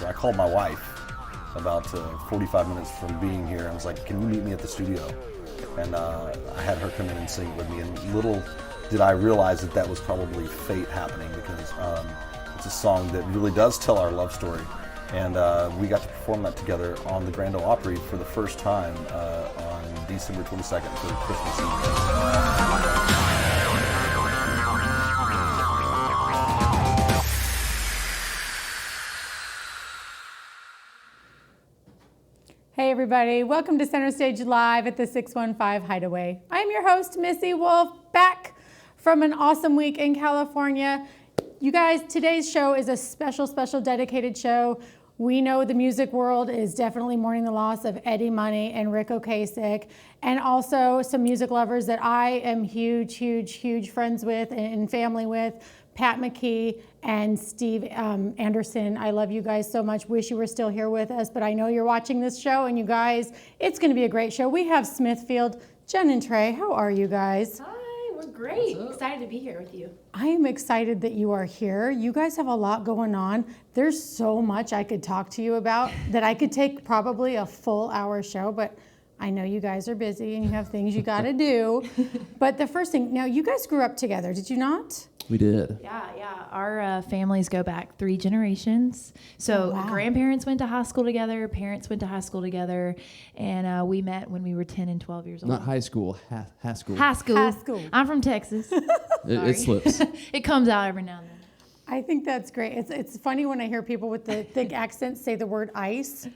So I called my wife about 45 minutes from being here. I was like, can you meet me at the studio? And I had her come in and sing with me. And little did I realize that that was probably fate happening, because it's a song that really does tell our love story. And we got to perform that together on the Grand Ole Opry for the first time on December 22nd for Christmas Eve. Hey everybody, welcome to Center Stage Live at the 615 Hideaway. I'm your host, Missy Wolf, back from an awesome week in California. You guys, today's show is a special dedicated show. We know the music world is definitely mourning the loss of Eddie Money and Rick Ocasek, and also some music lovers that I am huge friends with and family with. Pat McKee and Steve Anderson. I love you guys so much. Wish you were still here with us, but I know you're watching this show, and you guys, it's going to be a great show. We have SmithField, Jen and Trey. How are you guys? Hi, we're great. Excited to be here with you. I am excited that you are here. You guys have a lot going on. There's so much I could talk to you about that I could take probably a full hour show, but I know you guys are busy and you have things you got to do. But the first thing, now you guys grew up together, did you not? We did. Yeah. Our families go back 3 generations. So grandparents went to high school together, parents went to high school together, and we met when we were 10 and 12 years old. Not high school, high school. High school. I'm from Texas. It slips. It comes out every now and then. I think that's great. It's funny when I hear people with the thick accents say the word ice.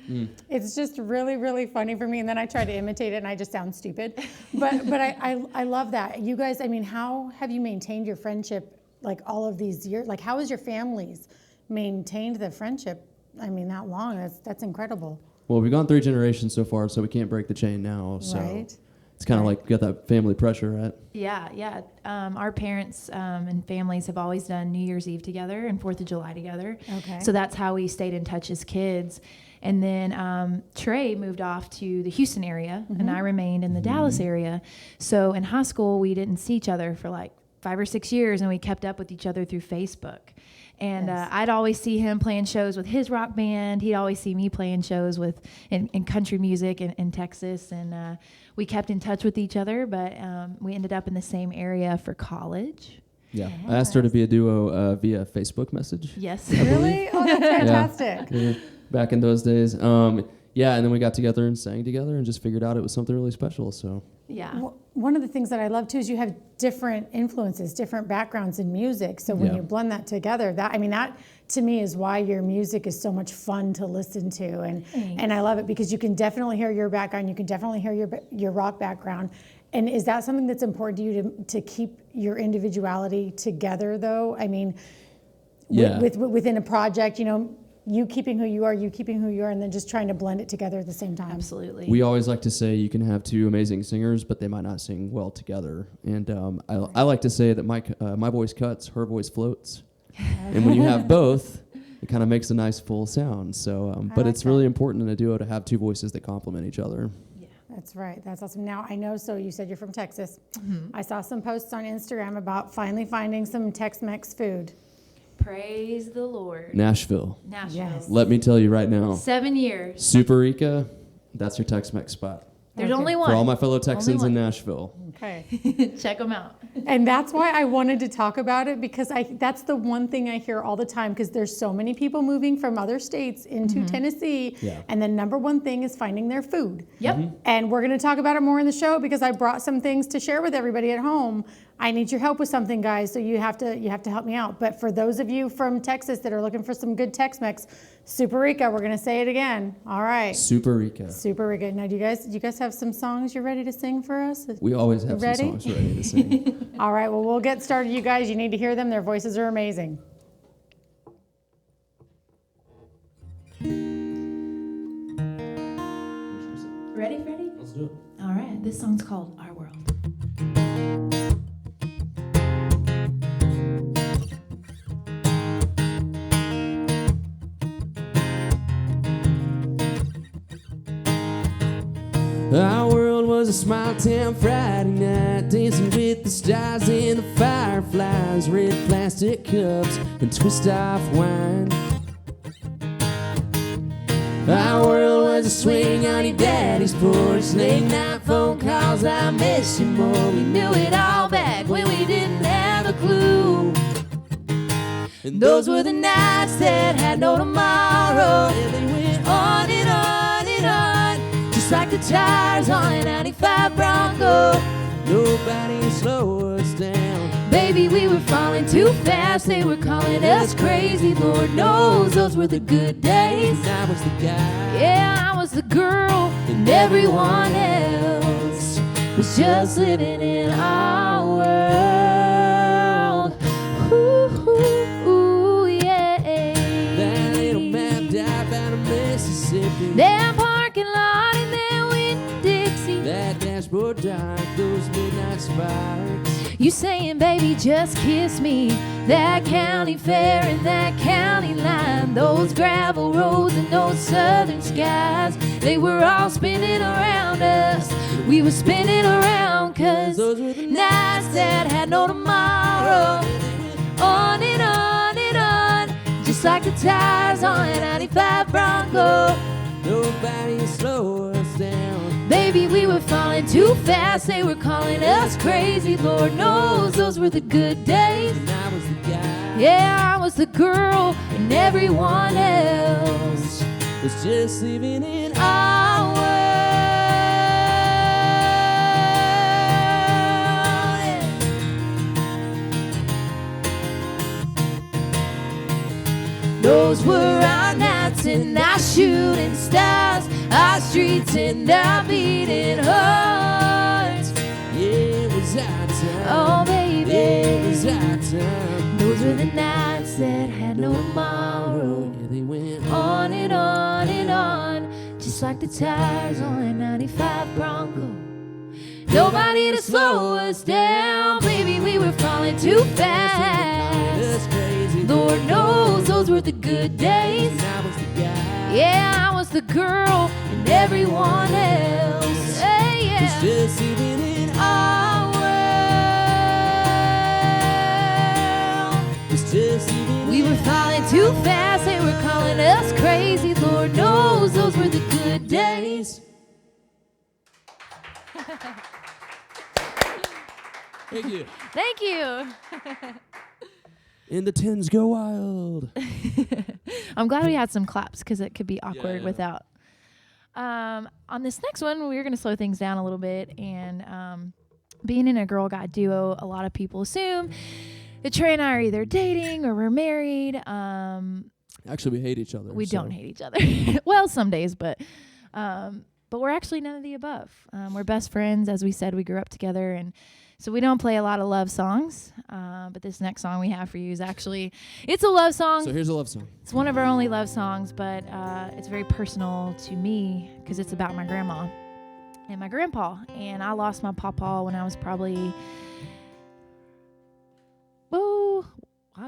It's just really funny for me, and then I try to imitate it and I just sound stupid. But I love that. You guys, I mean, how have you maintained your friendship like all of these years? Like, how has your families maintained the friendship, I mean, that long? That's incredible. Well, we've gone 3 generations so far, so we can't break the chain now. So right. It's kind of like you got that family pressure, right? Yeah. Our parents and families have always done New Year's Eve together and 4th of July together. Okay. So that's how we stayed in touch as kids. And then Trey moved off to the Houston area, and I remained in the Dallas area. So in high school, we didn't see each other for like 5 or 6 years, and we kept up with each other through Facebook. And I'd always see him playing shows with his rock band. He'd always see me playing shows in country music in Texas. And we kept in touch with each other, but we ended up in the same area for college. Yeah. I asked her to be a duo via Facebook message. Yes. Really? Oh, that's fantastic. Yeah. Back in those days. Yeah, and then we got together and sang together and just figured out it was something really special. So yeah. One of the things that I love too is you have different influences, different backgrounds in music. So when you blend that together, that to me is why your music is so much fun to listen to, and I love it because you can definitely hear your background, you can definitely hear your rock background. And is that something that's important to you to keep your individuality together though? I mean, within a project, you know, you keeping who you are, and then just trying to blend it together at the same time. Absolutely. We always like to say you can have 2 amazing singers, but they might not sing well together. And I like to say that my voice cuts, her voice floats. And when you have both, it kind of makes a nice full sound. So, but it's really important in a duo to have 2 voices that complement each other. That's right. That's awesome. Now, I know, so you said you're from Texas. I saw some posts on Instagram about finally finding some Tex-Mex food. Praise the Lord. Nashville. Yes. Let me tell you right now. 7 years. Super Rica, that's your Tex-Mex spot. There's only one. For all my fellow Texans in Nashville. Okay. Check them out. And that's why I wanted to talk about it, because that's the one thing I hear all the time, because there's so many people moving from other states into Tennessee. Yeah. And the number one thing is finding their food. Yep. And we're going to talk about it more in the show, because I brought some things to share with everybody at home. I need your help with something, guys, so you have to help me out. But for those of you from Texas that are looking for some good Tex-Mex, Super Rica, we're gonna say it again. All right. Super Rica. Super Rica. Now, do you guys have some songs you're ready to sing for us? We always have some songs ready to sing. All right. Well, we'll get started, you guys. You need to hear them. Their voices are amazing. Ready? Let's do it. All right. This song's called Our World. Our world was a small town Friday night, dancing with the stars and the fireflies, red plastic cups and twist off wine. Our world was a swing on your daddy's porch. Late night phone calls, I miss you more. We knew it all back when we didn't have a clue. And those were the nights that had no tomorrow. And they went on and on and on, just like the tires on a 95 Bronco. Nobody to slow us down. Baby, we were falling too fast. They were calling us crazy. Lord knows those were the good days. I was the guy. Yeah, I was the girl. And everyone else was just living in our world. Ooh, ooh, ooh, yeah. That little map dive out of Mississippi. That parking lot and that Winn-Dixie. That dashboard dark, those midnight sparks. You saying, baby, just kiss me. That county fair and that county line. Those gravel roads and those southern skies. They were all spinning around us. We were spinning around, cause those were the nights that had no tomorrow. On and on and on, just like the tires on a 95 Bronco. Nobody slow us down. Baby, we were falling too fast. They were calling us crazy. Lord knows those were the good days. And I was the guy. Yeah, I was the girl. And everyone else was just living in our world. Those were our nights and our shooting stars, our streets and our beating hearts. Yeah, it was our time. Oh, baby, it was our time. Those were the nights that had no tomorrow. Yeah, they went on and on and on, just like the tires on a 95 Bronco. Nobody to slow us down, baby, we were falling too fast. Lord knows those were the good days. And I was the guy. Yeah, I was the girl. And everyone else, hey, yeah, was just living in our world. Was just living. We were falling too fast. They were calling us crazy. Lord knows those were the good days. Thank you. Thank you. And the tens go wild. I'm glad we had some claps because it could be awkward Yeah. without. On this next one, we're going to slow things down a little bit. And being in a girl guide duo, a lot of people assume that Trey and I are either dating or we're married. Actually, we hate each other. We don't hate each other. Well, some days, but we're actually none of the above. We're best friends. As we said, we grew up together, and so we don't play a lot of love songs. But this next song we have for you is actually, it's a love song. So here's a love song. It's one of our only love songs, but it's very personal to me because it's about my grandma and my grandpa. And I lost my pawpaw when I was probably, oh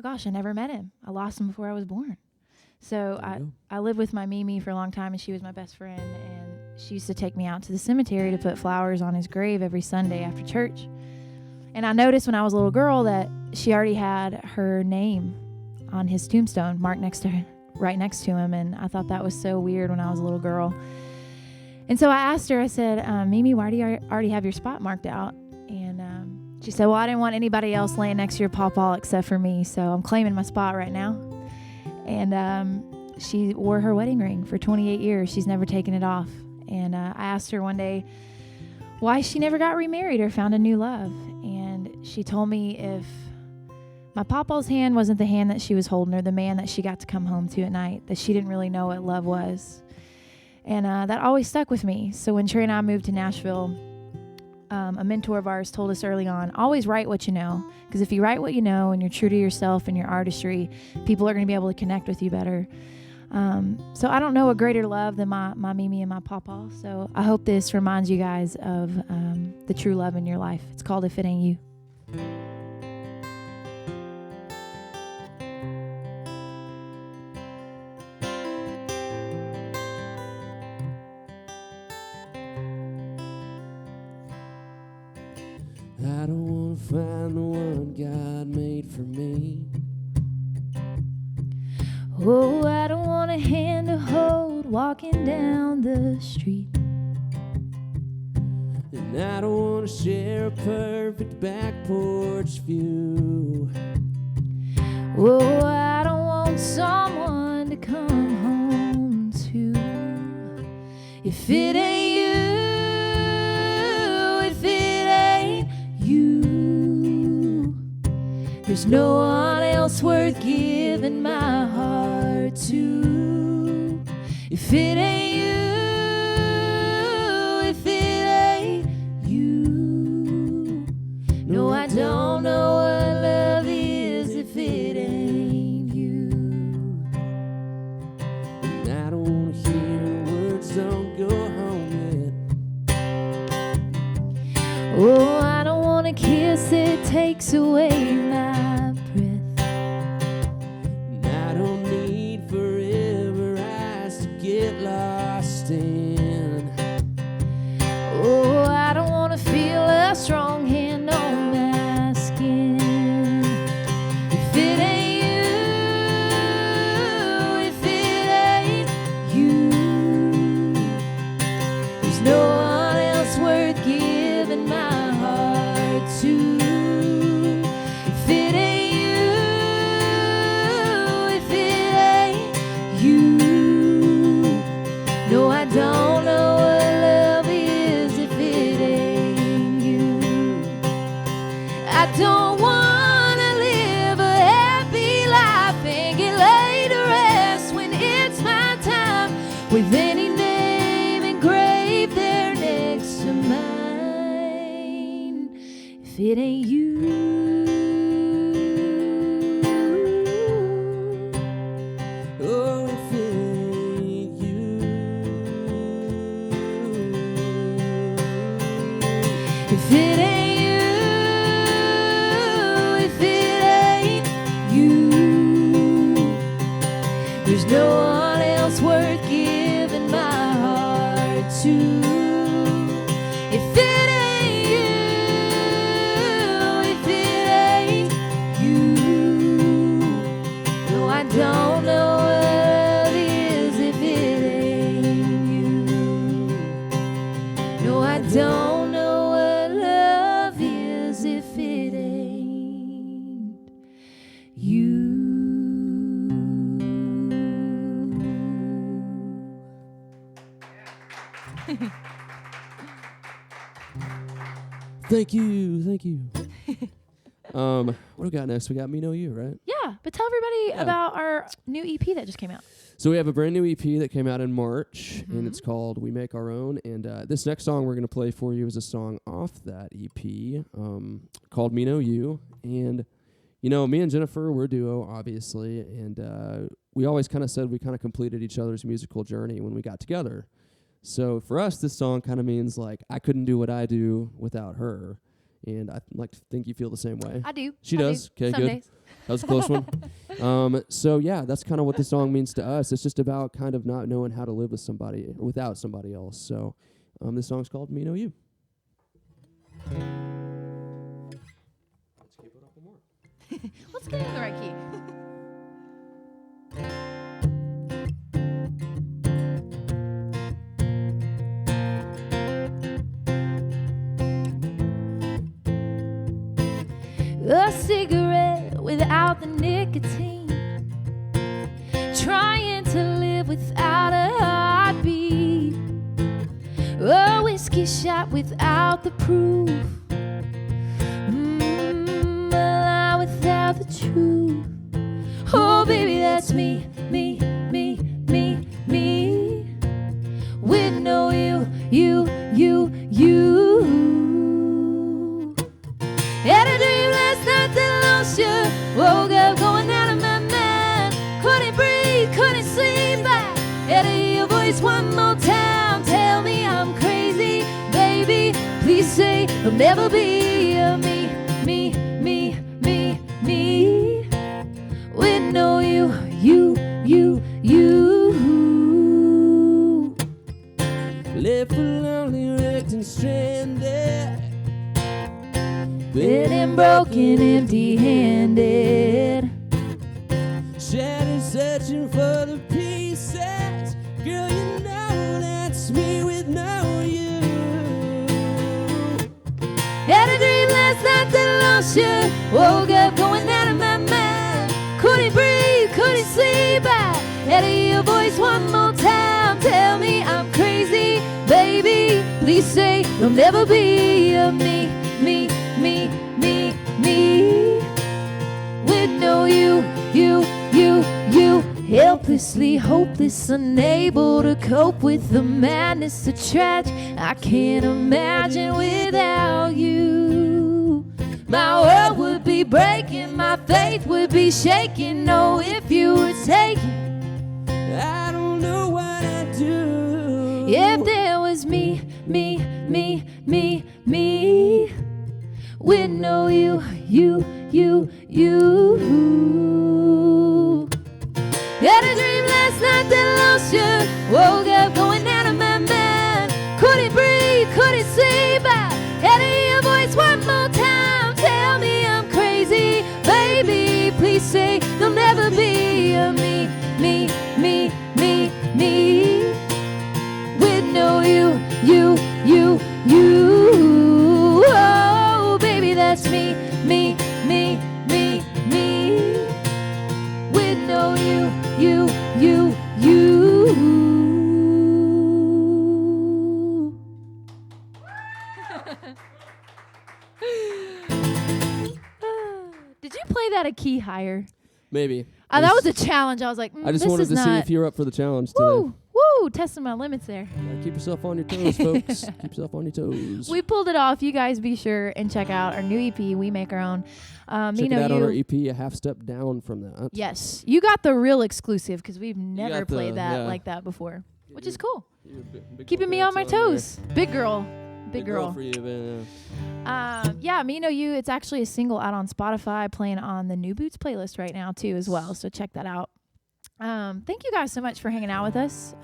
gosh, I never met him. I lost him before I was born. So I lived with my Mimi for a long time, and she was my best friend. And she used to take me out to the cemetery to put flowers on his grave every Sunday after church. And I noticed when I was a little girl that she already had her name on his tombstone marked right next to him. And I thought that was so weird when I was a little girl. And so I asked her, I said, Mimi, why do you already have your spot marked out? And she said, well, I didn't want anybody else laying next to your pawpaw except for me. So I'm claiming my spot right now. And she wore her wedding ring for 28 years. She's never taken it off. And I asked her one day why she never got remarried or found a new love. And she told me if my pawpaw's hand wasn't the hand that she was holding or the man that she got to come home to at night, that she didn't really know what love was. And that always stuck with me. So when Trey and I moved to Nashville, a mentor of ours told us early on, always write what you know. Because if you write what you know and you're true to yourself and your artistry, people are going to be able to connect with you better. So I don't know a greater love than my Mimi and my pawpaw. So I hope this reminds you guys of the true love in your life. It's called If It Ain't You. I don't want to find the one God made for me. Oh, I don't want a hand to hold while walking down the street. And I don't want to share a perfect back porch view. Oh, I don't want someone to come home to. If it ain't you, if it ain't you, there's no one else worth giving my heart to. If it ain't you, if it ain't you, no, I don't know what love is if it ain't you. And I don't want to hear words, don't go home yet. Oh, I don't want a kiss that takes away my breath. And I don't need forever eyes to get lost in. Oh, I don't want to feel a strong hand on my skin. If it ain't you, if it ain't you, there's no one else worth giving my heart to. If it ain't you, if it ain't you, no, I don't know what love is if it ain't you. I don't wanna live a happy life and get laid to rest when it's my time, with any name engraved there next to mine. If it ain't you, Oh, if it ain't you. if it ain't you, if it ain't you, there's no one else worth giving my heart to. If it ain't you, if it ain't you, no, I don't know what love is if it ain't you. No, I don't know what love is if it ain't you. Thank you, thank you. What do we got next? We got Me Know You, right? Yeah, but tell everybody about our new EP that just came out. So we have a brand new EP that came out in March, and it's called We Make Our Own. And this next song we're going to play for you is a song off that EP called Me Know You. And, you know, me and Jennifer, we're a duo, obviously. And we always kind of said we kind of completed each other's musical journey when we got together. So for us, this song kind of means, like, I couldn't do what I do without her. And I like to think you feel the same way. I do. She I does. do. Okay, Some good. days. That was a close one. So yeah, that's kind of what this song means to us. It's just about kind of not knowing how to live with somebody or without somebody else. So this song's called Me Know You. Let's keep it up a more. Let's get in the right key. A cigarette without the nicotine, trying to live without a heartbeat, a whiskey shot without the proof, a lie without the truth. Oh baby, that's me, me, me, me, me, with no you, you, you, you. Had a dream last night that lost you. Woke up going out of my mind. Couldn't breathe, couldn't sleep. I had to hear your voice one more time. Tell me I'm crazy, baby. Please say there'll never be a me, me, me, me, me, with no you, you, you, you. Left lonely, wrecked and stranded. Feeling broken, empty-handed. Shattered, searching for the pieces. Girl, you lost you. Woke up going out of my mind. Couldn't breathe, couldn't sleep. I had to hear your voice one more time. Tell me I'm crazy, baby. Please say there'll never be a me, me, me, me, me. With no you. Helplessly hopeless, unable to cope with the madness, the tragic. I can't imagine without you. My world would be breaking, my faith would be shaking. Oh, if you were taken, I don't know what I'd do. if there was me, with no you. Had a dream last night that lost you. Woke up going out of my mind. Couldn't breathe, couldn't sleep. I had to hear your voice one more time. Tell me I'm crazy, baby. Please say there'll never be a me. With no you. Oh, baby, that's me. With no you. Did you play that a key higher? Maybe. That was a challenge. I was like, I just this wanted is to not. see if you were up for the challenge today. Woo, testing my limits there. Gotta keep yourself on your toes, folks. Keep yourself on your toes. We pulled it off. You guys be sure and check out our new EP, We Make Our Own. Check it out on our EP, a half step down from that. Yes. You got the real exclusive because we've never got the- played that yeah. like that before, which is cool. You're a big Keeping girl me on my pants there. toes. Big girl. Big girl. for you, man. Yeah, Me Know You. It's actually a single out on Spotify, playing on the New Boots playlist right now too as well. So check that out. Thank you guys so much for hanging out with us.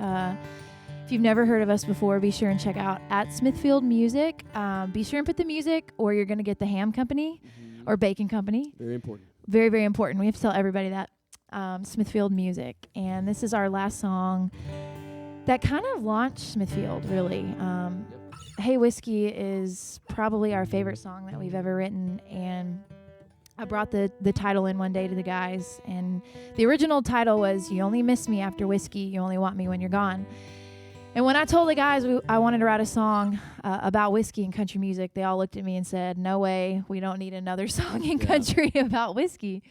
If you've never heard of us before, be sure and check out at SmithField Music. Be sure and put the music, or you're going to get the ham company or bacon company. Very important. Very, very important. We have to tell everybody that. SmithField Music. And this is our last song that kind of launched Smithfield, really. Hey Whiskey is probably our favorite song that we've ever written. And I brought the title in one day to the guys. And the original title was, You Only Miss Me After Whiskey, You Only Want Me When You're Gone. And when I told the guys I wanted to write a song about whiskey and country music, they all looked at me and said, no way, we don't need another song in country about whiskey.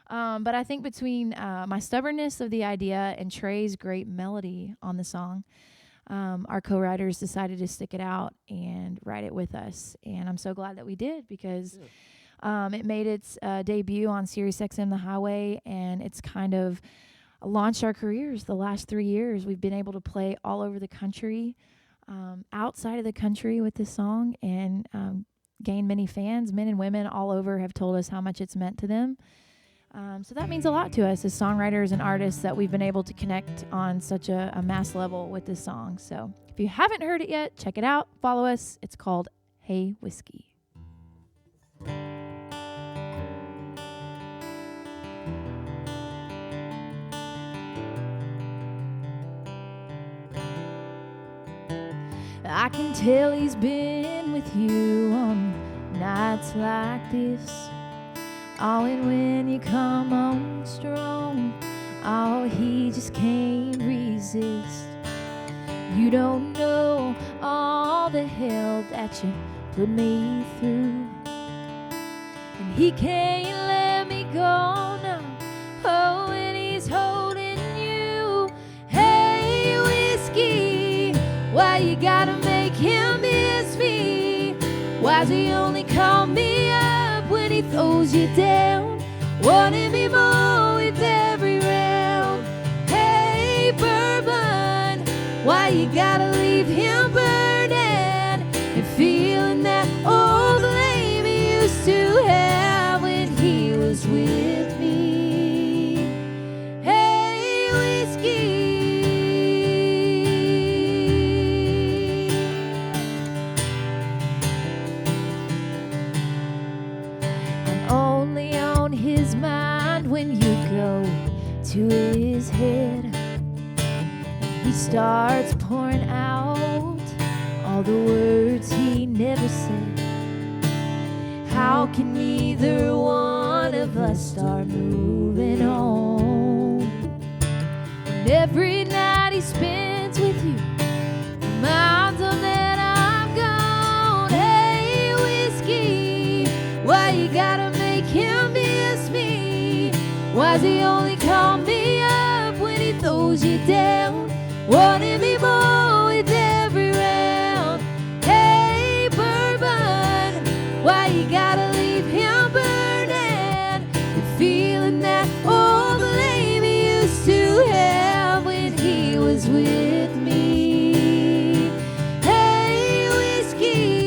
But I think between my stubbornness of the idea and Trey's great melody on the song, our co-writers decided to stick it out and write it with us. And I'm so glad that we did, because it made its debut on Sirius XM The Highway, and it's kind of launched our careers. The last 3 years, we've been able to play all over the country, outside of the country with this song, and gain many fans. Men and women all over have told us how much it's meant to them. So that means a lot to us as songwriters and artists, that we've been able to connect on such a mass level with this song. So if you haven't heard it yet, check it out. Follow us. It's called Hey Whiskey. I can tell he's been with you on nights like this. Oh, and when you come on strong, oh, he just can't resist. You don't know all the hell that you put me through, and he can't let me go now. Oh, and he's holding you. Hey, whiskey, why you gotta make him miss me? Why's he only call me up when he throws you down? Wanting me more with every round. Hey, bourbon, why you gotta leave him burning and feeling that old flame he used to have when he was with me? Hey, whiskey. Only on his mind when you go to his head. He starts pouring out all the words he never said. how can neither one of us start moving on? And every night he spends with you reminds him that I'm gone. Hey, whiskey, why you gotta make him miss me? Why's he only call me up when he throws you down? Wanting me more with every round. Hey, bourbon, why you gotta leave him burning? And feeling that old flame he used to have when he was with me. Hey, whiskey.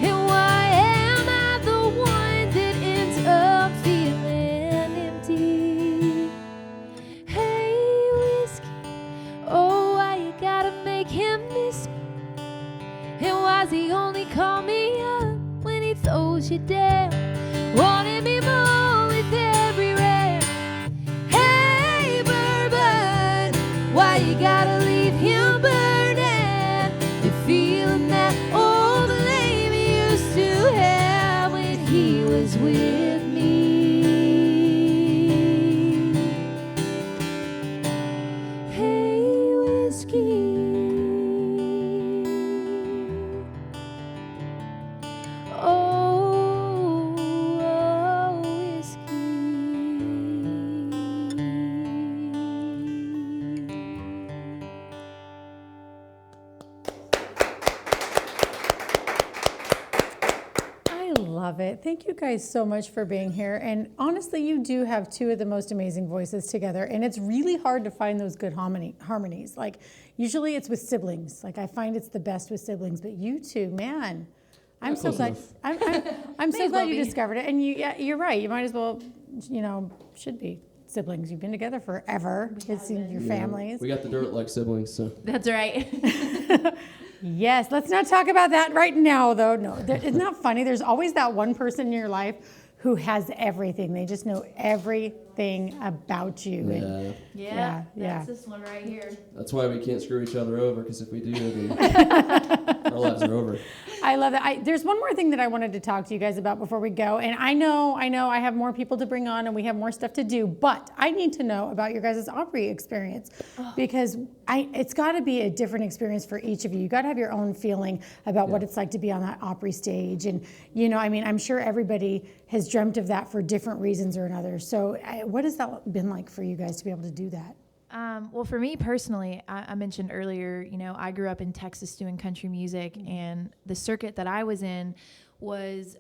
And why am I the one that ends up feeling empty? Hey, whiskey, oh, why you gotta make him miss me? And why's he only call me up when he throws you down? Wanting me more with every round. Hey, bourbon, why you gotta leave him burning? And feeling that old flame he used to have when he was with me. Hey, whiskey. Oh, whiskey. I love it. Thank you guys so much for being here. And honestly, you do have two of the most amazing voices together. And it's really hard to find those good harmonies. Like, usually it's with siblings. Like, I find it's the best with siblings. But you two, man, I'm so close glad. enough. I'm so as glad well you be. discovered it. And you're right. You might as well, should be siblings. You've been together forever. It's in your families. We got the dirt like siblings, so. That's right. Yes, let's not talk about that right now, though. No, it's not funny. There's always that one person in your life who has everything. They just know everything about you. And Yeah. Yeah. That's this one right here. That's why we can't screw each other over, because if we do, then our lives are over. I love that. There's one more thing that I wanted to talk to you guys about before we go. And I know I have more people to bring on and we have more stuff to do, but I need to know about your guys' Opry experience because it's got to be a different experience for each of you. You got to have your own feeling about what it's like to be on that Opry stage. And, I'm sure everybody has dreamt of that for different reasons or another. So what has that been like for you guys to be able to do that? Well, for me personally, I mentioned earlier, I grew up in Texas doing country music, and the circuit that I was in was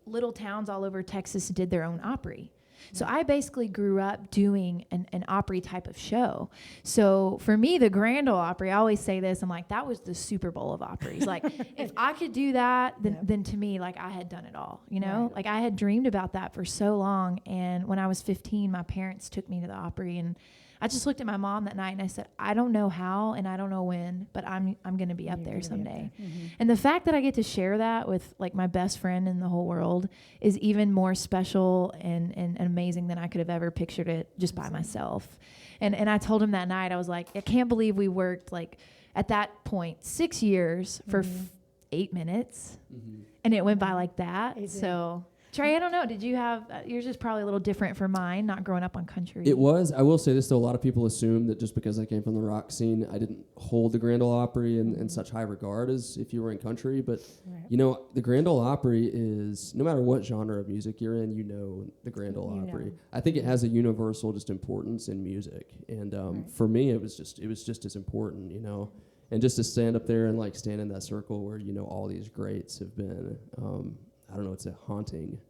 little towns all over Texas did their own Opry. So I basically grew up doing an Opry type of show. So for me, the Grand Ole Opry, I always say this, I'm like, that was the Super Bowl of Opry's. Like, if I could do that, then to me, like, I had done it all, Right. Like, I had dreamed about that for so long. And when I was 15, my parents took me to the Opry, and I just looked at my mom that night and I said, I don't know how and I don't know when, but I'm going to be up there someday. And the fact that I get to share that with like my best friend in the whole world is even more special and amazing than I could have ever pictured it just by myself. And I told him that night, I was like, I can't believe we worked like at that point 6 years for 8 minutes and it went by like that. So Trey, I don't know. Did you have yours is probably a little different from mine, not growing up on country. It was. I will say this, though. A lot of people assume that just because I came from the rock scene, I didn't hold the Grand Ole Opry in such high regard as if you were in country. But, the Grand Ole Opry is, no matter what genre of music you're in, the Grand Ole Opry. I think it has a universal just importance in music. And for me, it was just as important, And just to stand up there and, like, stand in that circle where, all these greats have been, I don't know, it's a haunting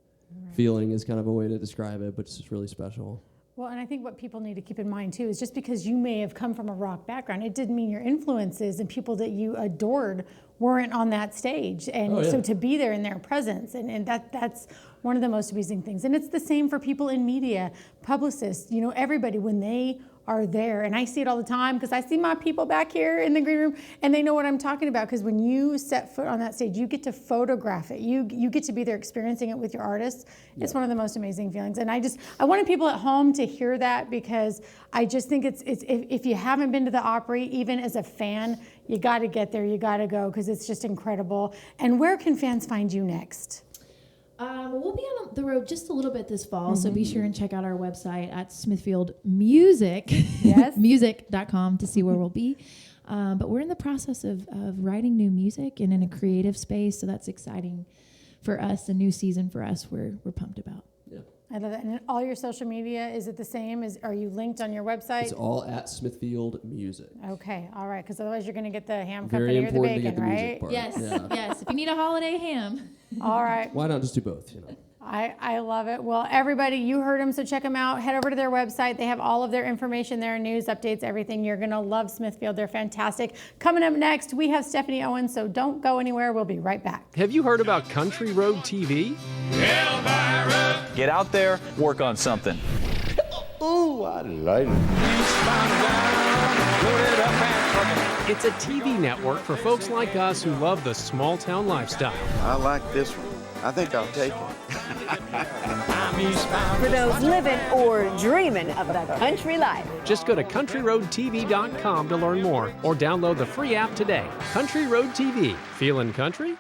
feeling is kind of a way to describe it, but it's just really special. Well, and I think what people need to keep in mind too is just because you may have come from a rock background, it didn't mean your influences and people that you adored weren't on that stage. And so to be there in their presence, and that's one of the most amazing things. And it's the same for people in media, publicists, everybody, when they are there. And I see it all the time because I see my people back here in the green room and they know what I'm talking about, because when you set foot on that stage, you get to photograph it. You get to be there experiencing it with your artists. It's one of the most amazing feelings. And I wanted people at home to hear that, because I just think it's if you haven't been to the Opry, even as a fan, you got to get there, you got to go, because it's just incredible. And where can fans find you next? We'll be on the road just a little bit this fall, so be sure and check out our website at SmithField Music, music.com, to see where we'll be. But we're in the process of writing new music and in a creative space, so that's exciting for us, a new season for us. We're pumped about. Yeah. I love that. And all your social media, is it the same? Are you linked on your website? It's all at SmithField Music. Okay, all right, because otherwise you're going to get the ham Very company or the important to bacon, get the music right? part. Yes, Yeah. yes. If you need a holiday ham. All right. Why not just do both? You know. I love it. Well, everybody, you heard them, so check them out. Head over to their website. They have all of their information there, news, updates, everything. You're going to love Smithfield. They're fantastic. Coming up next, we have Stephanie Owens, so don't go anywhere. We'll be right back. Have you heard about Country Road TV? Get out there, work on something. Ooh, I like it. It's a TV network for folks like us who love the small town lifestyle. I like this one. I think I'll take it. For those living or dreaming of the country life. Just go to countryroadtv.com to learn more, or download the free app today. Country Road TV. Feeling country?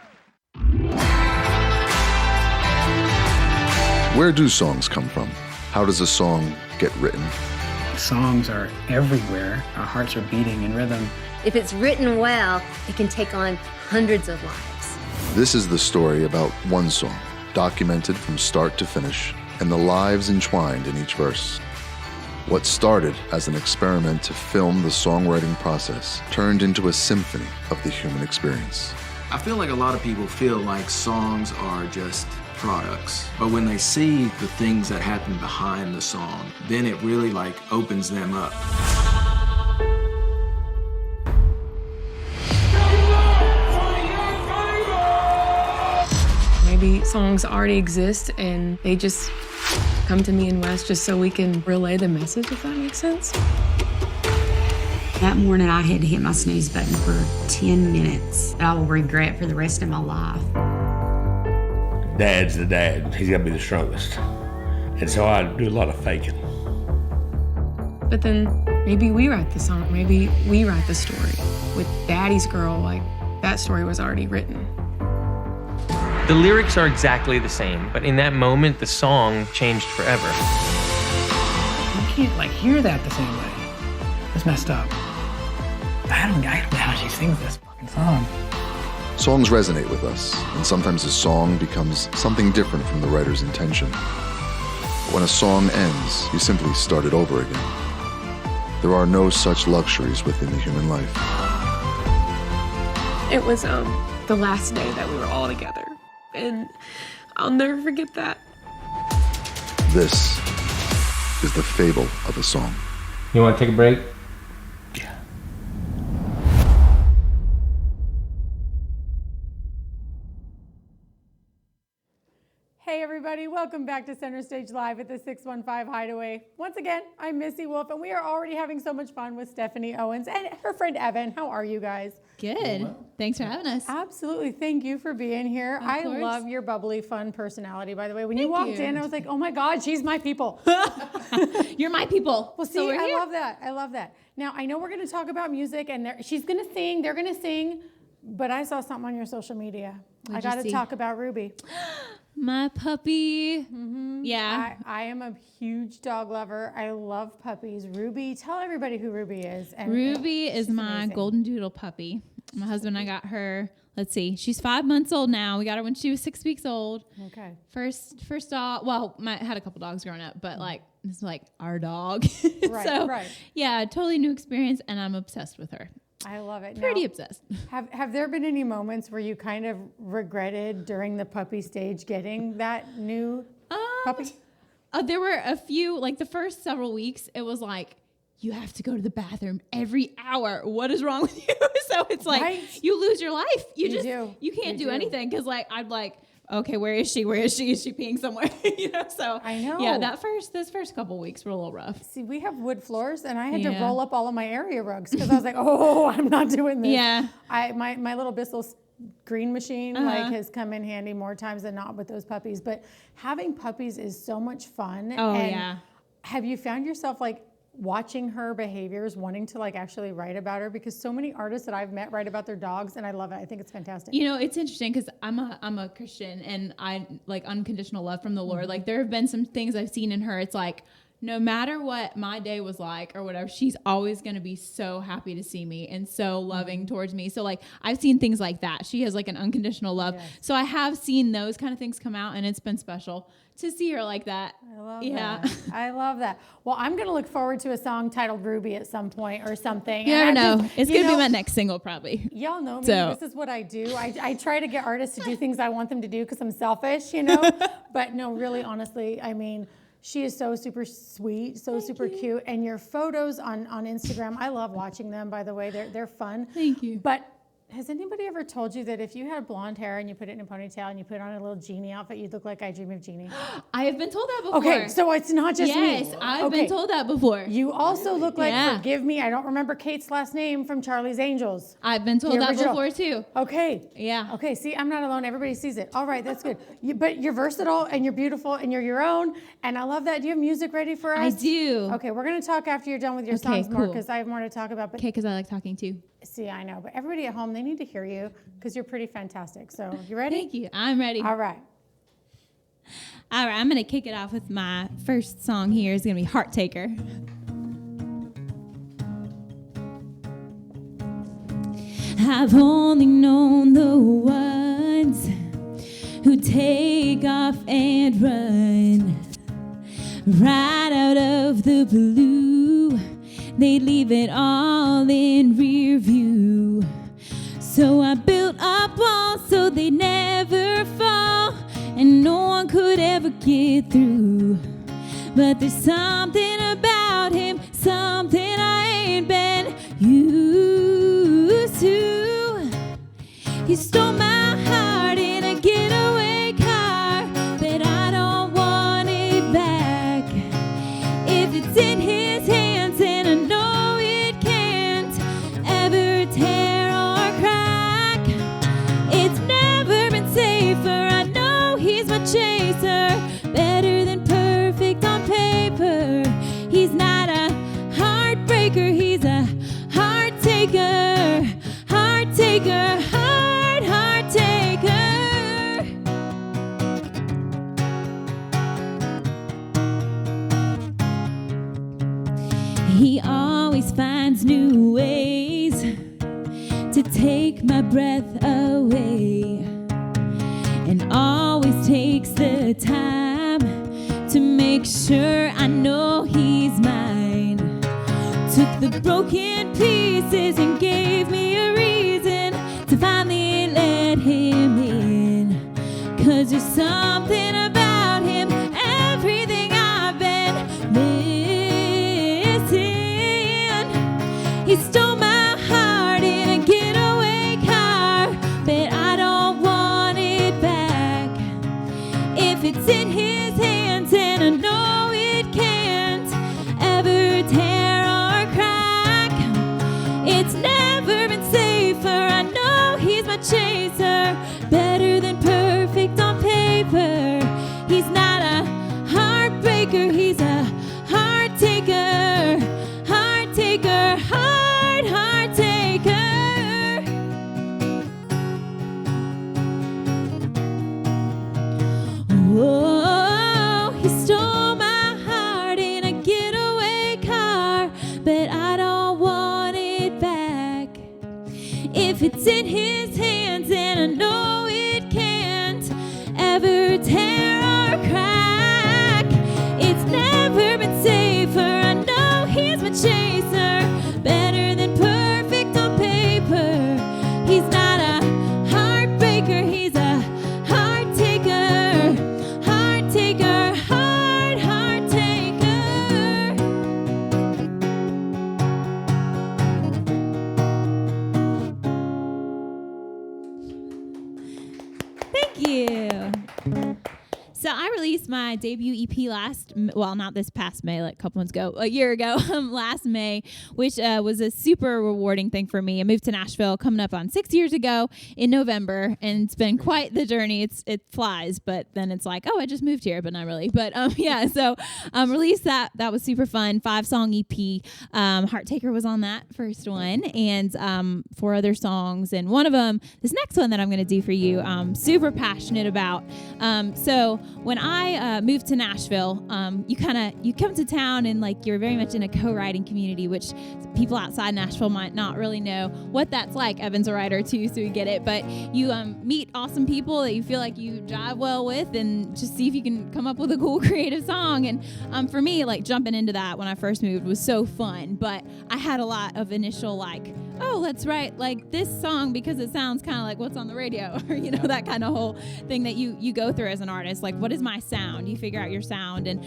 Where do songs come from? How does a song get written? Songs are everywhere. Our hearts are beating in rhythm. If it's written well, it can take on hundreds of lives. This is the story about one song, documented from start to finish, and the lives entwined in each verse. What started as an experiment to film the songwriting process turned into a symphony of the human experience. I feel like a lot of people feel like songs are just products, but when they see the things that happen behind the song, then it really opens them up. Maybe songs already exist and they just come to me and Wes just so we can relay the message, if that makes sense. That morning I had to hit my snooze button for 10 minutes. I will regret for the rest of my life. Dad's the dad. He's got to be the strongest. And so I do a lot of faking. But then maybe we write the song. Maybe we write the story. With Daddy's Girl, that story was already written. The lyrics are exactly the same, but in that moment, the song changed forever. You can't hear that the same way. It's messed up. I don't know how she sings this fucking song. Songs resonate with us, and sometimes a song becomes something different from the writer's intention. When a song ends, you simply start it over again. There are no such luxuries within the human life. It was the last day that we were all together, and I'll never forget that. This is the fable of a song. You want to take a break? Hey everybody, welcome back to Center Stage Live at the 615 Hideaway. Once again, I'm Missy Wolf, and we are already having so much fun with Stephanie Owens and her friend Evan. How are you guys? Good. Thanks for having us. Absolutely. Thank you for being here. I love your bubbly, fun personality, by the way. When you walked in, I was like, oh my God, she's my people. You're my people. Well, see, I love that. I love that. Now, I know we're going to talk about music, and she's going to sing, they're going to sing, but I saw something on your social media. I got to talk about Ruby. My puppy. Mm-hmm. Yeah. I am a huge dog lover. I love puppies. Ruby, tell everybody who Ruby is. Ruby is my amazing. golden doodle puppy. My husband and I got her, let's see, she's 5 months old now. We got her when she was 6 weeks old. Okay. First dog, well, had a couple dogs growing up, but it's our dog. Right. Yeah, totally new experience, and I'm obsessed with her. I love it. Pretty obsessed. Have there been any moments where you kind of regretted during the puppy stage getting that new puppy? There were a few, the first several weeks, it was you have to go to the bathroom every hour. What is wrong with you? So it's you lose your life. You can't do anything because okay, where is she? Where is she? Is she peeing somewhere? So I know. Yeah, those first couple weeks were a little rough. See, we have wood floors, and I had to roll up all of my area rugs because I was like, oh, I'm not doing this. Yeah. My little Bissell green machine has come in handy more times than not with those puppies. But having puppies is so much fun. Oh, and yeah. Have you found yourself watching her behaviors, wanting to actually write about her? Because so many artists that I've met write about their dogs, and I love it. I think it's fantastic. It's interesting because I'm a Christian, and I like unconditional love from the Lord. Like, there have been some things I've seen in her. It's like, no matter what my day was like or whatever, she's always going to be so happy to see me and so loving towards me. So I've seen things like that. She has an unconditional love. Yes. So I have seen those kind of things come out, and it's been special to see her like that. I love that. I love that. Well, I'm going to look forward to a song titled Ruby at some point or something. You never know. It's going to be my next single probably. Y'all know me. So. This is what I do. I try to get artists to do things I want them to do because I'm selfish, But no, really, honestly, I mean, she is so super sweet, super cute. And your photos on Instagram, I love watching them, by the way. They're fun. Thank you. But has anybody ever told you that if you had blonde hair and you put it in a ponytail and you put on a little genie outfit, you'd look like I Dream of Jeannie? I have been told that before. Okay, so it's not just me. Yes, I've been told that before. You also look like, forgive me, I don't remember Kate's last name from Charlie's Angels. I've been told that before too. Okay. Yeah. Okay, see, I'm not alone. Everybody sees it. All right, that's good. But you're versatile and you're beautiful and you're your own. And I love that. Do you have music ready for us? I do. Okay, we're going to talk after you're done with your songs more because I have more to talk about. Okay, because I like talking too. See, I know. But everybody at home, they need to hear you because you're pretty fantastic. So you ready? Thank you. I'm ready. All right. All right, I'm going to kick it off with my first song here. It's going to be Heart Taker. I've only known the ones who take off and run right out of the blue. They leave it all in rear view. So I built up walls so they never fall, and no one could ever get through. But there's something about him, something I ain't been used to. He stole my heart in a getaway car, but I don't want it back. If it's in his hands, and I know it can't ever tear or crack. It's never been safer. I know he's my chaser, better than perfect on paper. He's not a heartbreaker, he's a heart taker, heart taker, heart taker. He always finds new ways to take my breath away, and always takes the time to make sure I know he's mine. Took the broken pieces and gave me a reason to finally let him in. 'Cause there's something about him, everything I've been missing. He stole my heart in a getaway car, but I don't want it back. If it's in his hands, and I know it can't ever tear or crack. It's never been safer. I know he's my chaser, better than perfect on paper. He's not a heartbreaker, he's a heart taker, heart taker, heart taker. Whoa, he stole my heart in a getaway car, but I don't want it back. If it's in his hands, and I know it can't ever tear or crack. It's never been safer. I know he's my chaser, better than perfect on paper. He's not a heartbreaker, he's a heart taker, heart taker, heart taker. released my debut EP not this past May, like a couple months ago, a year ago, last May, which was a super rewarding thing for me. I moved to Nashville coming up on 6 years ago in November, and it's been quite the journey. It flies, but then it's like, oh, I just moved here, but not really. But so released that. That was super fun. 5-song EP. Heart Taker was on that first one, and 4 other songs. And one of them, this next one that I'm going to do for you, super passionate about. So when I moved to Nashville, you come to town and like you're very much in a co-writing community, which people outside Nashville might not really know what that's like. Evan's a writer too, so we get it. But you meet awesome people that you feel like you jive well with, and just see if you can come up with a cool creative song. And for me, like jumping into that when I first moved was so fun. But I had a lot of initial like, oh, let's write like this song because it sounds kind of like what's on the radio, or that kind of whole thing that you go through as an artist. Like, what is my sound? You figure out your sound. And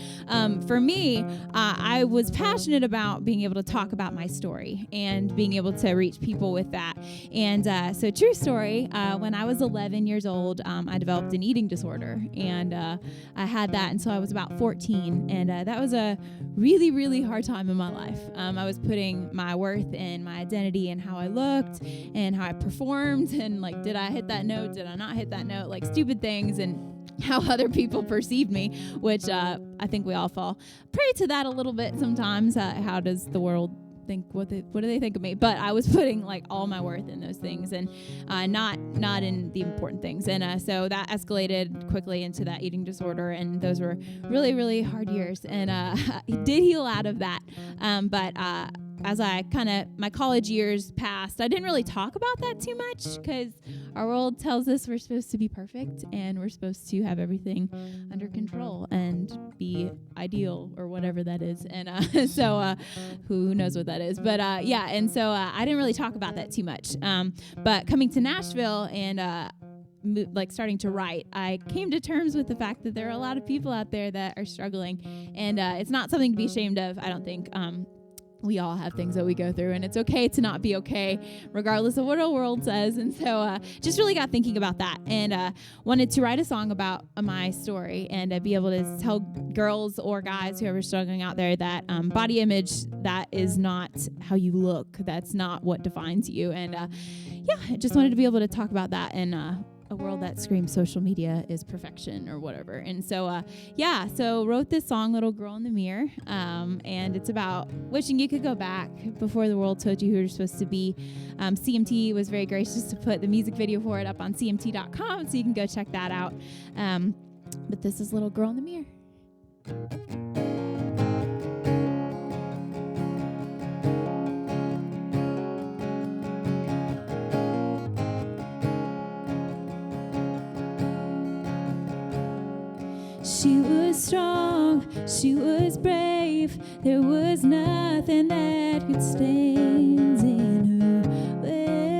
for me, I was passionate about being able to talk about my story and being able to reach people with that. And so true story, when I was 11 years old, I developed an eating disorder, and I had that until I was about 14. And that was a really, really hard time in my life. I was putting my worth and my identity and how I looked and how I performed, and like, did I hit that note? Did I not hit that note? Like stupid things, and how other people perceived me, which I think we all fall prey to that a little bit sometimes. How does the world think? What do they think of me? But I was putting like all my worth in those things, and not in the important things. And so that escalated quickly into that eating disorder, and those were really, really hard years. And did heal out of that. But as my college years passed, I didn't really talk about that too much, because our world tells us we're supposed to be perfect and we're supposed to have everything under control and be ideal, or whatever that is. And so who knows what that is? But and so I didn't really talk about that too much. But coming to Nashville and starting to write, I came to terms with the fact that there are a lot of people out there that are struggling, and it's not something to be ashamed of, I don't think. We all have things that we go through, and it's okay to not be okay, regardless of what our world says. And so just really got thinking about that, and wanted to write a song about my story, and be able to tell girls or guys, whoever's struggling out there, that body image, that is not how you look. That's not what defines you. And I just wanted to be able to talk about that in a world that screams social media is perfection or whatever. And so so wrote this song, Little Girl in the Mirror, and it's about wishing you could go back before the world told you who you're supposed to be. CMT was very gracious to put the music video for it up on cmt.com, so you can go check that out. But this is Little Girl in the Mirror. She was strong, she was brave, there was nothing that could stand in her way.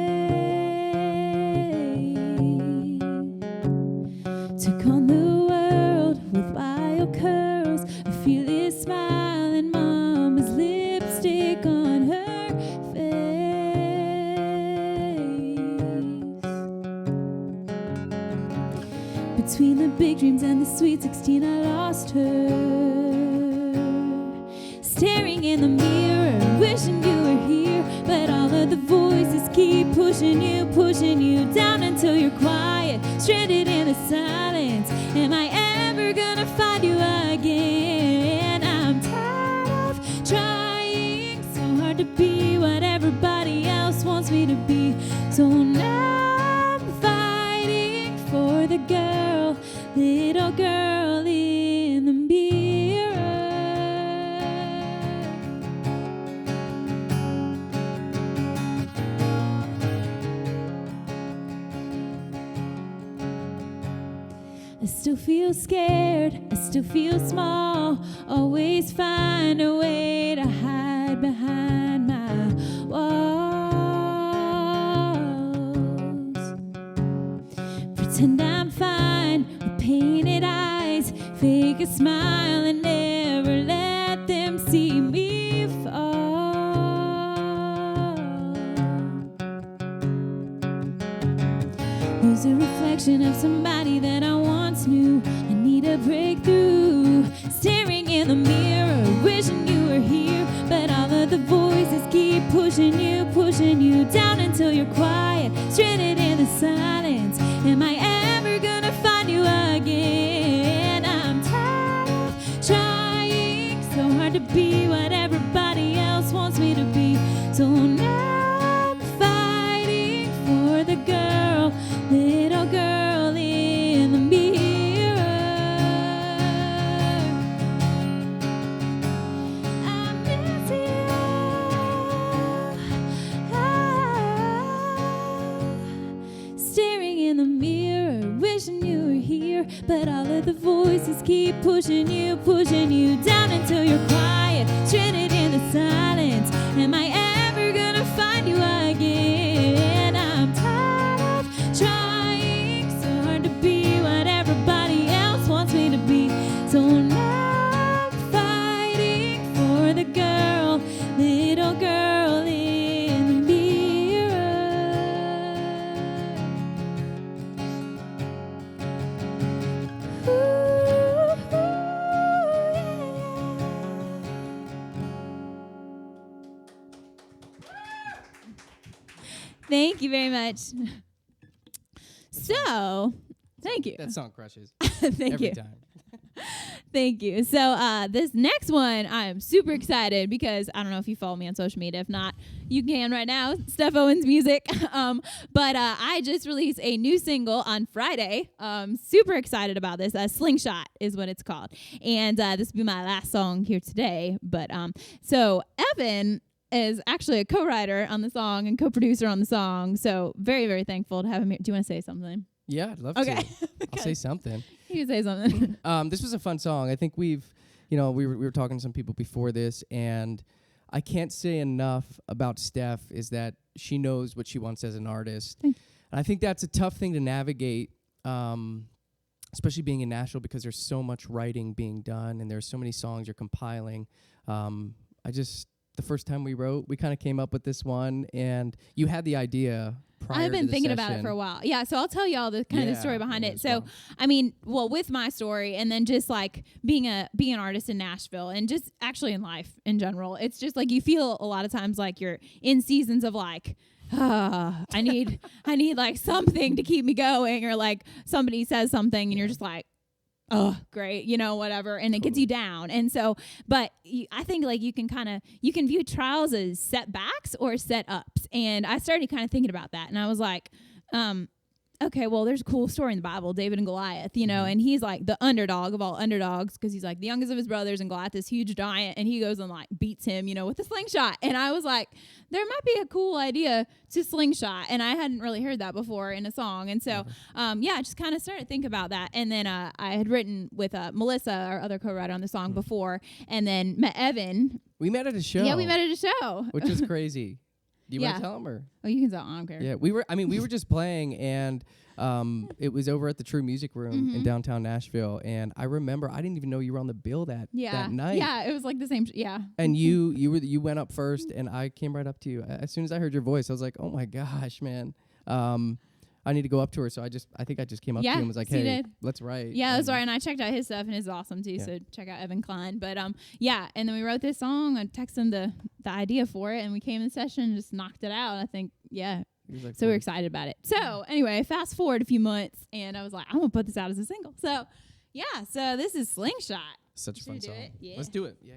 Took on the world with wild curls, a fearless smile, and mama's lipstick on her face. Between the big dreams and the sweet 16, I lost her. Staring in the mirror, wishing you were here, but all of the voices keep pushing you down until you're quiet, stranded in the silence. Am I ever gonna find you again? I'm tired of trying so hard to be what everybody else wants me to be. So now I'm fighting for the girl, little girl in the mirror. I still feel scared, I still feel small, always find a way to hide behind my walls. Pretend I'm fine with painted eyes, fake a smile and never let them see me fall. Who's a reflection of somebody that I once knew? I need a break through. Staring in the mirror, wishing you were here, but all of the voices keep pushing you down until you're quiet, stranded in the silence. Am I ever gonna find you again? I'm tired of trying so hard to be what everybody else wants me to be. So now I'm fighting for the girl, little girl in the mirror. I miss you. Staring in the mirror, wishing you were here, but all of the voices keep pushing you down until you're quiet, stranded in the silence. Am I ever gonna find you again? I'm tired of trying so hard to be what everybody else wants me to be. So now I'm fighting for the girl, little girl in the mirror. Thank you very much. So, thank you. That song crushes. Thank every you. time. Thank you. So this next one, I am super excited because I don't know if you follow me on social media. If not, you can right now. Steph Owens Music. But I just released a new single on Friday. Super excited about this. Slingshot is what it's called. And this will be my last song here today. But so Evan is actually a co-writer on the song and co-producer on the song. So very, very thankful to have him here. Do you want to say something? Yeah, I'd love Okay. to. I'll say something. You can say something. This was a fun song. I think we were talking to some people before this, and I can't say enough about Steph is that she knows what she wants as an artist. And I think that's a tough thing to navigate, especially being in Nashville because there's so much writing being done and there's so many songs you're compiling. The first time we wrote, we kind of came up with this one, and you had the idea prior I've been to the thinking about it session. for a while. Yeah, so I'll tell y'all the kind of the story behind it. So, I mean, well, with my story and then just like being an artist in Nashville and just actually in life in general, it's just like you feel a lot of times like you're in seasons of like, I need like something to keep me going, or like somebody says something and you're just like, oh, great, whatever, and it gets you down. And so, but I think like you can view trials as setbacks or set-ups. And I started kind of thinking about that, and I was like, okay, well, there's a cool story in the Bible, David and Goliath, and he's like the underdog of all underdogs because he's like the youngest of his brothers, and Goliath is huge giant, and he goes and like beats him, with a slingshot. And I was like, there might be a cool idea to slingshot, and I hadn't really heard that before in a song. And so, I just kind of started to think about that. And then I had written with Melissa, our other co-writer on the song before, and then met Evan. We met at a show. Yeah, we met at a show. Which is crazy. Do you want to tell them, or? Oh, you can tell. I don't care. Yeah, we were just playing, and it was over at the True Music Room in downtown Nashville. And I remember I didn't even know you were on the bill that night. Yeah, it was like the same. And you went up first, and I came right up to you. As soon as I heard your voice, I was like, oh my gosh, man. I need to go up to her. So I think I just came up to you and was like, hey, let's write. Yeah, that's right. And I checked out his stuff, and it's awesome too. Yeah. So check out Evan Klein. But and then we wrote this song. I texted him the idea for it, and we came in the session and just knocked it out. I think, like, so we're excited about it. So anyway, fast forward a few months, and I was like, I'm gonna put this out as a single. So so this is Slingshot. Such a fun song. Yeah. Let's do it. Yeah.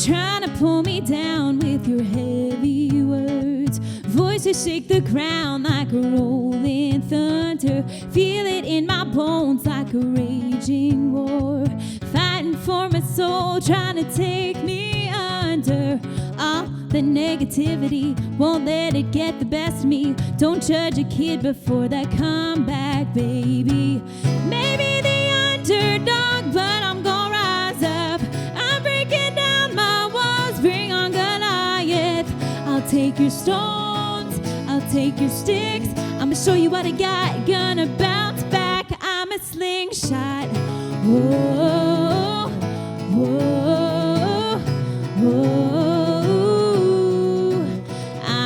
Trying to pull me down with your heavy words. Voices shake the ground like a rolling thunder. Feel it in my bones like a raging war. Fighting for my soul, trying to take me under. All the negativity, won't let it get the best of me. Don't judge a kid before that comeback, baby. Maybe the underdog, but I'm gonna rise up. I'm breaking down my walls, bring on Goliath. I'll take your stones, I'll take your sticks. I'ma show you what I got, gonna bounce back. I'm a slingshot. Whoa, whoa, whoa.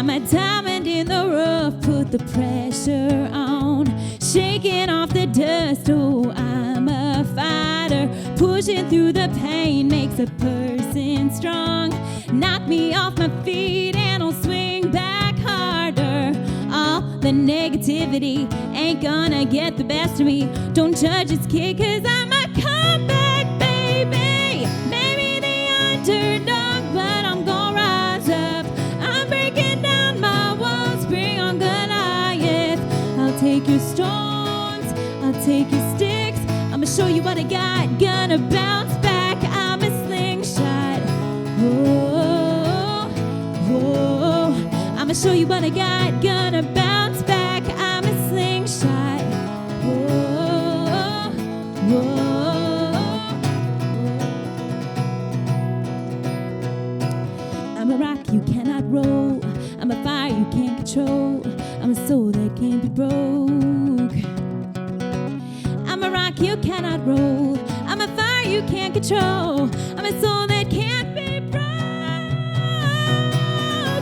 I'm a diamond in the rough, put the pressure on, shaking off the dust. Oh, I'm a fighter, pushing through the pain makes a person strong. Knock me off my feet and I'll swing back harder. All the negativity ain't gonna get the best of me. Don't judge this kid, 'cause I'm a comeback baby. Maybe the underdog, but I'm gonna rise up. I'm breaking down my walls, bring on Goliath. I'll take your stones, I'll take your sticks. I'ma show you what I got, gonna bounce back. I'm a slingshot. Whoa, whoa. I'ma show you what I got, gonna bounce back. I'm a slingshot. Whoa, whoa. I'm a rock you cannot roll. I'm a fire you can't control. I'm a soul that can't be broke. I'm a rock you cannot roll. I'm a fire you can't control. I'm a soul that can't be broke.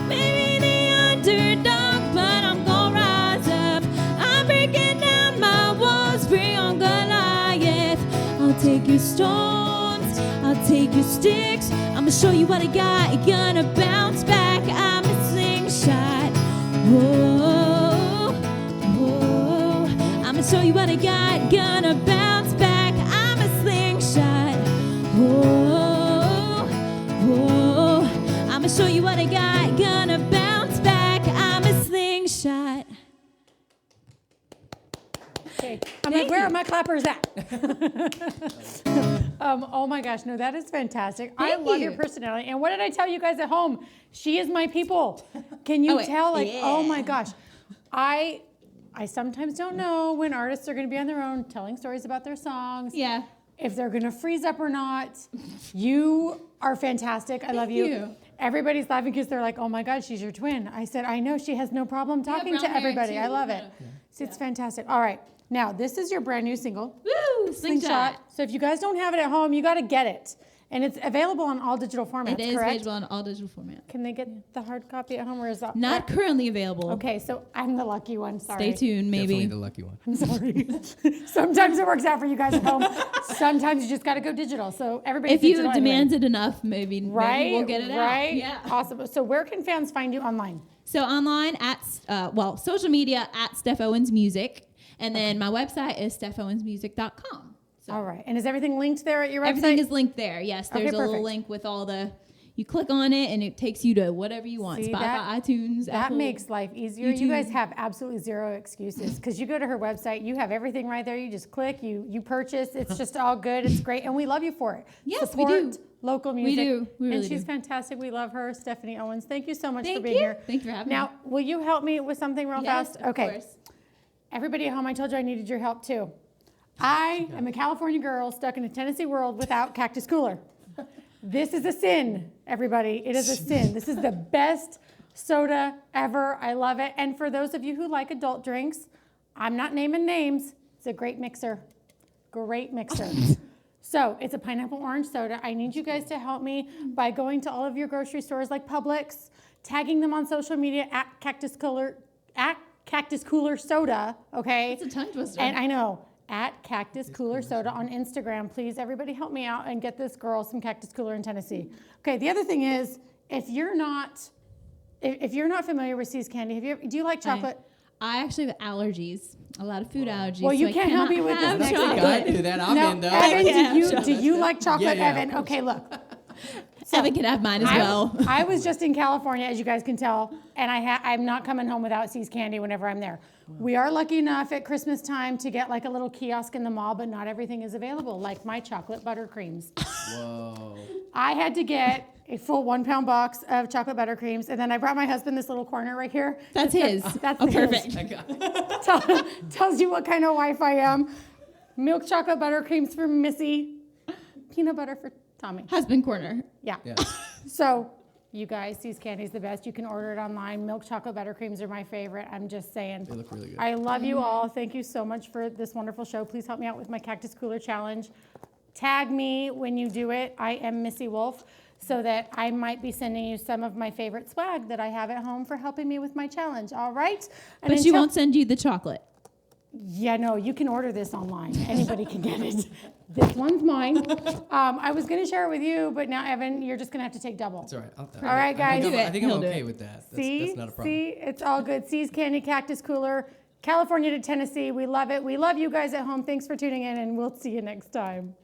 Maybe the underdog, but I'm gonna rise up. I'm breaking down my walls, bring on Goliath. I'll take your stones, I'll take your sticks. I'ma show you what I got, you're gonna bounce back. I'm a slingshot. Whoa, whoa. I'ma show you what I got, gonna bounce back. I'm a slingshot. Whoa, whoa. I'ma show you what I got, gonna bounce back. I'm a slingshot. Okay. I'm like, where are my clappers at? Oh my gosh, no, that is fantastic. I love your personality. And what did I tell you guys at home? She is my people. Can you tell? Like, oh my gosh. I sometimes don't know when artists are going to be on their own telling stories about their songs. Yeah. If they're going to freeze up or not. You are fantastic. I love you. Everybody's laughing because they're like, oh my God, she's your twin. I said, I know, she has no problem talking to everybody. I love it. So it's fantastic. All right. Now, this is your brand new single. Woo! Slingshot. So if you guys don't have it at home, you got to get it. And it's available on all digital formats, It is correct? available on all digital formats. Can they get the hard copy at home, or is that Not currently available. Okay, so I'm the lucky one. Sorry. Stay tuned, maybe. Definitely the lucky one. I'm sorry. Sometimes it works out for you guys at home. Sometimes you just got to go digital. So everybody. If you demand it enough, maybe we'll get it out. Right. Yeah. Awesome. So where can fans find you online? So online at social media at Steph Owens Music, and then my website is stephowensmusic.com. So all right. And is everything linked there at your website? Everything is linked there. Yes, there's a little perfect. link with all the. You click on it and it takes you to whatever you want. See, Spotify, iTunes, That Apple, makes life easier. YouTube. You guys have absolutely zero excuses because you go to her website, you have everything right there. You just click, you purchase. It's just all good. It's great, and we love you for it. Yes, Support we do. Local music. We do. We really and she's do. fantastic. We love her, Stephanie Owens. Thank you so much for Thank being you. here. Thank you for having me. Now, will you help me with something real Yes, fast? of Okay. course. Everybody at home, I told you I needed your help too. I am a California girl stuck in a Tennessee world without Cactus Cooler. This is a sin, everybody. It is a sin. This is the best soda ever. I love it. And for those of you who like adult drinks, I'm not naming names. It's a great mixer. Great mixer. So it's a pineapple orange soda. I need you guys to help me by going to all of your grocery stores like Publix, tagging them on social media at Cactus Cooler Soda, okay? It's a tongue twister. And I know, at Cactus Cooler Soda on Instagram. Please, everybody help me out and get this girl some Cactus Cooler in Tennessee. Okay, the other thing is, if you're not familiar with See's Candy, do you like chocolate? I actually have allergies, a lot of food allergies. Well, you so can't help me with this next I thing. do that. I'm No, in though. Evan, do you like chocolate, Yeah, Evan? Okay, look. Evan can have mine as well. I was just in California, as you guys can tell, and I'm not coming home without See's Candy whenever I'm there. We are lucky enough at Christmas time to get like a little kiosk in the mall, but not everything is available, like my chocolate buttercreams. Whoa. I had to get a full 1 pound box of chocolate buttercreams, and then I brought my husband this little corner right here. That's his. That's his. Perfect. Tells you what kind of wife I am. Milk chocolate buttercreams for Missy. Peanut butter for Tommy. Husband corner. Yeah. So, you guys, See's Candy is the best. You can order it online. Milk chocolate buttercreams are my favorite. I'm just saying. They look really good. I love you all. Thank you so much for this wonderful show. Please help me out with my Cactus Cooler Challenge. Tag me when you do it. I am Missy Wolf. so that I might be sending you some of my favorite swag that I have at home for helping me with my challenge. All right? And But she won't send you the chocolate. Yeah, no, you can order this online. Anybody can get it. This one's mine. I was going to share it with you, but now, Evan, you're just going to have to take double. That's all right. All right, guys. I think I'm okay with that. That's not a problem. See, it's all good. C's Candy Cactus Cooler, California to Tennessee. We love it. We love you guys at home. Thanks for tuning in, and we'll see you next time.